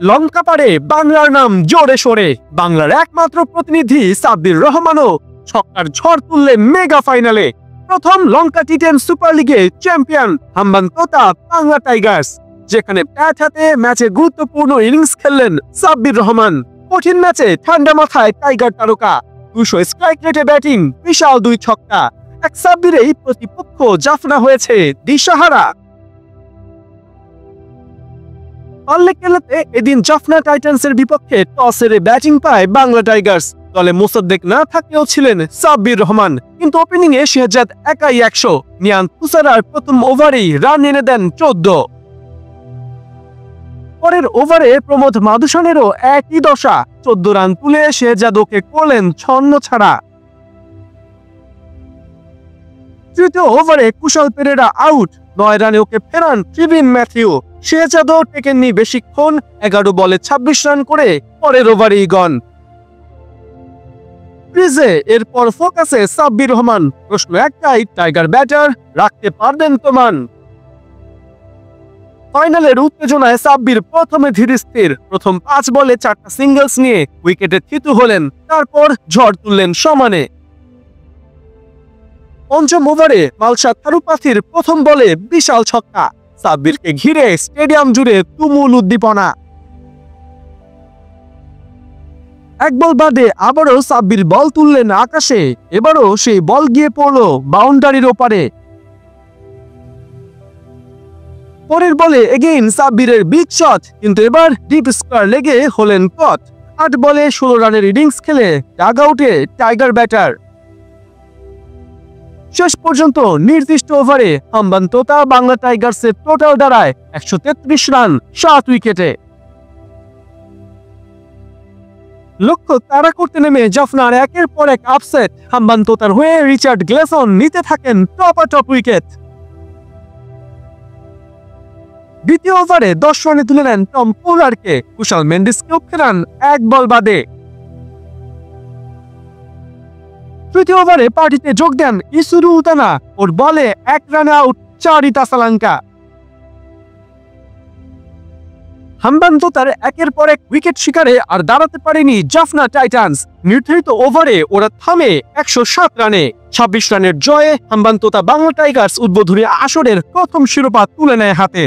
লঙ্কা পারে বাংলার নাম জোরে সোরে। বাংলার একমাত্র প্রতিনিধি সাব্বির রহমানও ছক্কার ঝড় তুললে মেগা ফাইনালে। প্রথম লঙ্কা টি10 সুপার লিগে চ্যাম্পিয়ন হাম্বানটোতা বাংলা টাইগার্স, যেখানে ব্যাট হাতে ম্যাচে গুরুত্বপূর্ণ ইনিংস খেললেন সাব্বির রহমান। কঠিন ম্যাচে ঠান্ডা মাথায় টাইগার তারকা 200 স্ট্রাইক রেটে ব্যাটিং, বিশাল 2 ছক্কা। এক সাব্বিরেই প্রতিপক্ষ জাফনা হয়েছে দিশাহারা। পাল্লে খেলাতে এদিন জাফনা টাইটান্সের বিপক্ষে টস হেরে ব্যাটিং পায় বাংলা টাইগার্স। দলে মোসাদ্দেক না থাকলেও ছিলেন সাব্বির রহমান, কিন্তু ওপেনিং এ শেহজাদ একাই 100। নিয়ান তুষারার প্রথম ওভারেই রান এনে দেন 14। পরের ওভারে প্রমোদ মাধুসনেরও একই দশা, 14 রান তুলে শেহজাদ ওকে করলেন ছন্ন ছাড়া। তৃতীয় ওভারে কুশল পেরেরা আউট, 9 রানে ওকে ফেরান ট্রিভিন ম্যাথিউ। শেহজাদও টেকেননি বেশিক্ষণ, 11 বলে 26 রান করে পরের ওভারেই গন। ক্রিজে এরপর ফোকাসে সাব্বির রহমান। প্রশ্ন একটাই, টাইগার ব্যাটার রাখতে পারবেন তো মান? ফাইনালের উত্তেজনায় সাব্বির প্রথমে ধীর স্থির, প্রথম 5 বলে 4টা সিঙ্গলস নিয়ে উইকেটে থিতু হলেন, তারপর ঝড় তুললেন সমানে। পঞ্চম ওভারে মালসা থারুপাথির প্রথম বলে বিশাল ছক্কা, সাব্বিরকে ঘিরে স্টেডিয়াম জুড়ে তুমুল উদ্দীপনা। এক বল বাদে আবারও সাব্বির বল তুললেন আকাশে, এবারও সেই বল গিয়ে পড়ল বাউন্ডারির ওপারে। পরের বলে এগেইন সাব্বিরের বিগ শট, কিন্তু এবার ডিপ স্কোয়ার লেগে হলেন কট। 8 বলে 16 রানের ইনিংস খেলে ডাগ আউটে টাইগার ব্যাটার। শেষ পর্যন্ত নির্দিষ্ট ওভারে হাম্বানটোতা বাংলা টাইগার্সের টোটাল দাঁড়ায় 133 রান 7 উইকেটে। লক্ষ্য তাড়া করতে নেমে জাফনার একের পর এক আপসেট। হাম্বানটোতার হয়ে রিচার্ড গ্লেসন নিতে থাকেন টপ উইকেট। দ্বিতীয় ওভারে 10 রানে তুলে নেন টম পোলারকে, কুশাল মেন্ডিসকেও ফেরান 1 বল বাদে। তৃতীয় ওভারে পার্টিতে যোগ দেন ইসুরু উতানা, ওর বলে 1 রানে আউট চারিতা সালাঙ্কা। হাম্বানটোতার একের পর এক উইকেট শিকারে আর দাঁড়াতে পারেনি জাফনা টাইটান্স। নির্ধারিত ওভারে ওরা থামে 107 রানে। 26 রানের জয়ে হাম্বানটোতা বাংলা টাইগার্স উদ্বোধনী আসরের প্রথম শিরোপা তুলে নেয় হাতে।